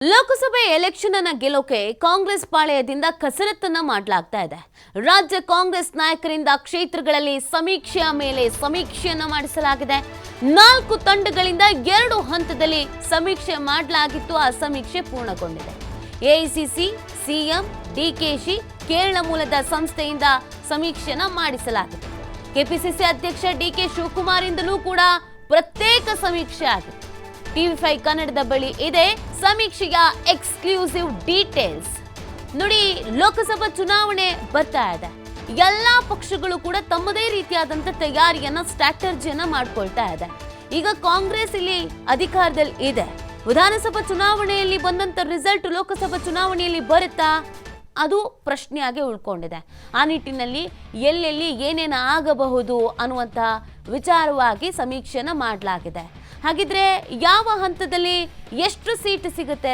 ಲೋಕಸಭೆ election ಅನ್ನ ಗೆಲ್ಲೋಕೆ ಕಾಂಗ್ರೆಸ್ ಪಾಳೆಯದಿಂದ ಕಸರತ್ತನ್ನ ಮಾಡಲಾಗ್ತಾ ಇದೆ. ರಾಜ್ಯ ಕಾಂಗ್ರೆಸ್ ನಾಯಕರಿಂದ ಕ್ಷೇತ್ರಗಳಲ್ಲಿ ಸಮೀಕ್ಷೆಯ ಮೇಲೆ ಸಮೀಕ್ಷೆಯನ್ನ ಮಾಡಿಸಲಾಗಿದೆ. 4 ತಂಡಗಳಿಂದ 2 ಹಂತದಲ್ಲಿ ಸಮೀಕ್ಷೆ ಮಾಡಲಾಗಿತ್ತು. ಆ ಸಮೀಕ್ಷೆ ಪೂರ್ಣಗೊಂಡಿದೆ. ಎಐಸಿಸಿ, ಸಿಎಂ ಡಿಕೆಶಿ ಕೇರಳ ಮೂಲದ ಸಂಸ್ಥೆಯಿಂದ ಸಮೀಕ್ಷೆಯನ್ನ ಮಾಡಿಸಲಾಗಿದೆ. ಕೆಪಿಸಿಸಿ ಅಧ್ಯಕ್ಷ ಡಿಕೆ ಶಿವಕುಮಾರಿಂದಲೂ ಕೂಡ ಪ್ರತ್ಯೇಕ ಸಮೀಕ್ಷೆ ಆಗಿದೆ. TV5 ಕನ್ನಡದ ಬಳಿ ಇದೆ ಸಮೀಕ್ಷೆಯ ಎಕ್ಸ್ಕ್ಲೂಸಿವ್ ಡೀಟೇಲ್ಸ್. ನೋಡಿ, ಲೋಕಸಭಾ ಚುನಾವಣೆ ಬರ್ತಾ ಇದೆ. ಎಲ್ಲಾ ಪಕ್ಷಗಳು ಕೂಡ ತಮ್ಮದೇ ರೀತಿಯಾದಂತ ತಯಾರಿಯನ್ನ ಸ್ಟ್ರಾಟಜಿಯನ್ನ ಮಾಡ್ಕೊಳ್ತಾ ಇದೆ. ಈಗ ಕಾಂಗ್ರೆಸ್ ಇಲ್ಲಿ ಅಧಿಕಾರದಲ್ಲಿ ಇದೆ. ವಿಧಾನಸಭಾ ಚುನಾವಣೆಯಲ್ಲಿ ಬಂದಂತ ರಿಸಲ್ಟ್ ಲೋಕಸಭಾ ಚುನಾವಣೆಯಲ್ಲಿ ಬರುತ್ತಾ? ಅದು ಪ್ರಶ್ನೆಯಾಗಿ ಉಳ್ಕೊಂಡಿದೆ. ಆ ನಿಟ್ಟಿನಲ್ಲಿ ಎಲ್ಲೆಲ್ಲಿ ಏನೇನು ಆಗಬಹುದು ಅನ್ನುವಂಥ ವಿಚಾರವಾಗಿ ಸಮೀಕ್ಷೆನ ಮಾಡಲಾಗಿದೆ. ಹಾಗಿದ್ರೆ ಯಾವ ಹಂತದಲ್ಲಿ ಎಷ್ಟು ಸೀಟ್ ಸಿಗುತ್ತೆ?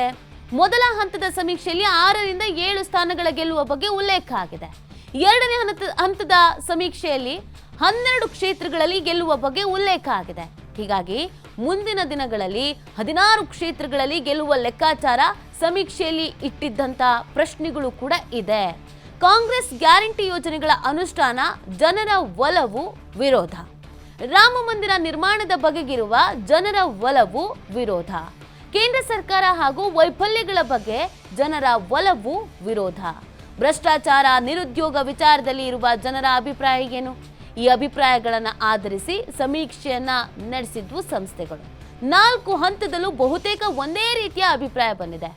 ಮೊದಲ ಹಂತದ ಸಮೀಕ್ಷೆಯಲ್ಲಿ 6ರಿಂದ 7 ಸ್ಥಾನಗಳ ಗೆಲ್ಲುವ ಬಗ್ಗೆ ಉಲ್ಲೇಖ ಆಗಿದೆ. ಎರಡನೇ ಹಂತದ ಸಮೀಕ್ಷೆಯಲ್ಲಿ 12 ಕ್ಷೇತ್ರಗಳಲ್ಲಿ ಗೆಲ್ಲುವ ಬಗ್ಗೆ ಉಲ್ಲೇಖ ಆಗಿದೆ. ಹೀಗಾಗಿ ಮುಂದಿನ ದಿನಗಳಲ್ಲಿ 16 ಕ್ಷೇತ್ರಗಳಲ್ಲಿ ಗೆಲ್ಲುವ ಲೆಕ್ಕಾಚಾರ ಸಮೀಕ್ಷೆಯಲ್ಲಿ ಇಟ್ಟಿದ್ದಂತ ಪ್ರಶ್ನೆಗಳು ಕೂಡ ಇದೆ. ಕಾಂಗ್ರೆಸ್ ಗ್ಯಾರಂಟಿ ಯೋಜನೆಗಳ ಅನುಷ್ಠಾನ, ಜನರ ಒಲವು ವಿರೋಧ. ರಾಮ ಮಂದಿರ ನಿರ್ಮಾಣದ ಬಗೆಗಿರುವ ಜನರ ಒಲವು ವಿರೋಧ. ಕೇಂದ್ರ ಸರ್ಕಾರ ಹಾಗೂ ವೈಫಲ್ಯಗಳ ಬಗ್ಗೆ ಜನರ ಒಲವು ವಿರೋಧ. ಭ್ರಷ್ಟಾಚಾರ, ನಿರುದ್ಯೋಗ ವಿಚಾರದಲ್ಲಿ ಇರುವ ಜನರ ಅಭಿಪ್ರಾಯ ಏನು? ಈ ಅಭಿಪ್ರಾಯಗಳನ್ನು ಆಧರಿಸಿ ಸಮೀಕ್ಷೆಯನ್ನ ನಡೆಸಿದ್ವು ಸಂಸ್ಥೆಗಳು. 4 ಹಂತದಲ್ಲೂ ಬಹುತೇಕ ಒಂದೇ ರೀತಿಯ ಅಭಿಪ್ರಾಯ ಬಂದಿದೆ.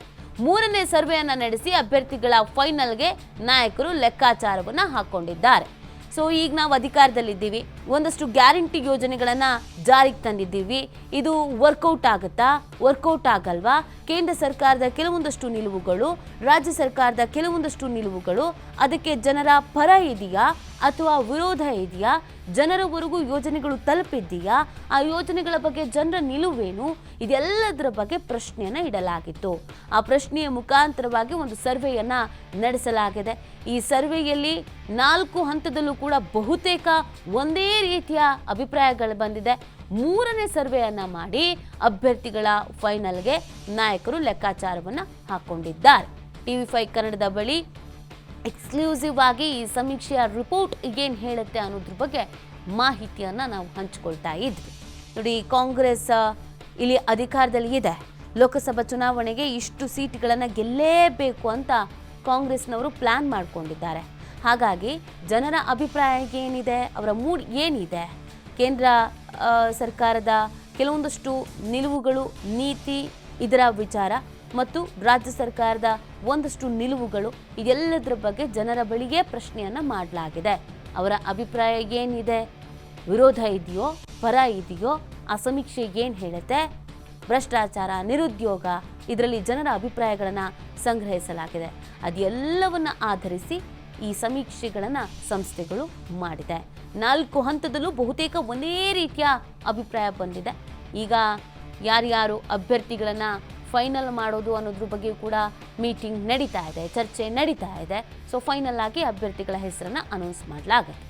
3ನೇ ಸರ್ವೆಯನ್ನ ನಡೆಸಿ ಅಭ್ಯರ್ಥಿಗಳ ಫೈನಲ್ಗೆ ನಾಯಕರು ಲೆಕ್ಕಾಚಾರವನ್ನ ಹಾಕೊಂಡಿದ್ದಾರೆ. ಸೊ ಈಗ ನಾವು ಅಧಿಕಾರದಲ್ಲಿದ್ದೀವಿ, ಒಂದಷ್ಟು ಗ್ಯಾರಂಟಿ ಯೋಜನೆಗಳನ್ನ ಜಾರಿಗೆ ತಂದಿದ್ದೀವಿ. ಇದು ವರ್ಕೌಟ್ ಆಗುತ್ತಾ, ವರ್ಕೌಟ್ ಆಗಲ್ವಾ? ಕೇಂದ್ರ ಸರ್ಕಾರದ ಕೆಲವೊಂದಷ್ಟು ನಿಲುವುಗಳು, ರಾಜ್ಯ ಸರ್ಕಾರದ ಕೆಲವೊಂದಷ್ಟು ನಿಲುವುಗಳು, ಅದಕ್ಕೆ ಜನರ ಪರ ಇದೆಯಾ ಅಥವಾ ವಿರೋಧ ಇದೆಯಾ? ಜನರವರೆಗೂ ಯೋಜನೆಗಳು ತಲುಪಿದ್ದೀಯಾ? ಆ ಯೋಜನೆಗಳ ಬಗ್ಗೆ ಜನರ ನಿಲುವೇನು? ಇದೆಲ್ಲದರ ಬಗ್ಗೆ ಪ್ರಶ್ನೆಯನ್ನ ಇಡಲಾಗಿತ್ತು. ಆ ಪ್ರಶ್ನೆಯ ಮುಖಾಂತರವಾಗಿ ಒಂದು ಸರ್ವೆಯನ್ನ ನಡೆಸಲಾಗಿದೆ. ಈ ಸರ್ವೆಯಲ್ಲಿ 4 ಹಂತದಲ್ಲೂ ಕೂಡ ಬಹುತೇಕ ಒಂದೇ ರೀತಿಯ ಅಭಿಪ್ರಾಯಗಳು ಬಂದಿದೆ. 3ನೇ ಸರ್ವೆಯನ್ನ ಮಾಡಿ ಅಭ್ಯರ್ಥಿಗಳ ಫೈನಲ್ಗೆ ನಾಯಕರು ಲೆಕ್ಕಾಚಾರವನ್ನ ಹಾಕೊಂಡಿದ್ದಾರೆ. TV5 ಕನ್ನಡದ ಬಳಿ ಎಕ್ಸ್ಕ್ಲೂಸಿವ್ ಆಗಿ ಈ ಸಮೀಕ್ಷೆಯ ರಿಪೋರ್ಟ್ ಏನು ಹೇಳುತ್ತೆ ಅನ್ನೋದ್ರ ಬಗ್ಗೆ ಮಾಹಿತಿಯನ್ನ ನಾವು ಹಂಚಿಕೊಳ್ತಾ ಇದ್ವಿ. ನೋಡಿ, ಕಾಂಗ್ರೆಸ್ ಇಲ್ಲಿ ಅಧಿಕಾರದಲ್ಲಿ ಇದೆ. ಲೋಕಸಭಾ ಚುನಾವಣೆಗೆ ಇಷ್ಟು ಸೀಟ್ಗಳನ್ನು ಗೆಲ್ಲೇಬೇಕು ಅಂತ ಕಾಂಗ್ರೆಸ್ನವರು ಪ್ಲಾನ್ ಮಾಡಿಕೊಂಡಿದ್ದಾರೆ. ಹಾಗಾಗಿ ಜನರ ಅಭಿಪ್ರಾಯ ಏನಿದೆ, ಅವರ ಮೂಡ್ ಏನಿದೆ, ಕೇಂದ್ರ ಸರ್ಕಾರದ ಕೆಲವೊಂದಷ್ಟು ನಿಲುವುಗಳು, ನೀತಿ, ಇದರ ವಿಚಾರ ಮತ್ತು ರಾಜ್ಯ ಸರ್ಕಾರದ ಒಂದಷ್ಟು ನಿಲುವುಗಳು, ಇದೆಲ್ಲದರ ಬಗ್ಗೆ ಜನರ ಬಳಿಗೆ ಪ್ರಶ್ನೆಯನ್ನ ಮಾಡಲಾಗಿದೆ. ಅವರ ಅಭಿಪ್ರಾಯ ಏನಿದೆ, ವಿರೋಧ ಇದೆಯೋ, ಪರ ಇದೆಯೋ, ಆ ಸಮೀಕ್ಷೆ ಏನು ಹೇಳುತ್ತೆ? ಭ್ರಷ್ಟಾಚಾರ, ನಿರುದ್ಯೋಗ, ಇದರಲ್ಲಿ ಜನರ ಅಭಿಪ್ರಾಯಗಳನ್ನು ಸಂಗ್ರಹಿಸಲಾಗಿದೆ. ಅದೆಲ್ಲವನ್ನ ಆಧರಿಸಿ ಈ ಸಮೀಕ್ಷೆಗಳನ್ನು ಸಂಸ್ಥೆಗಳು ಮಾಡಿದೆ. 4 ಹಂತದಲ್ಲೂ ಬಹುತೇಕ ಒಂದೇ ರೀತಿಯ ಅಭಿಪ್ರಾಯ ಬಂದಿದೆ. ಈಗ ಯಾರ್ಯಾರು ಅಭ್ಯರ್ಥಿಗಳನ್ನು ಫೈನಲ್ ಮಾಡೋದು ಅನ್ನೋದ್ರ ಬಗ್ಗೆ ಕೂಡ ಮೀಟಿಂಗ್ ನಡೀತಾ ಇದೆ, ಚರ್ಚೆ ನಡೀತಾ ಇದೆ. ಸೊ ಫೈನಲ್ ಆಗಿ ಅಭ್ಯರ್ಥಿಗಳ ಹೆಸರನ್ನು ಅನೌನ್ಸ್ ಮಾಡಲಾಗುತ್ತೆ.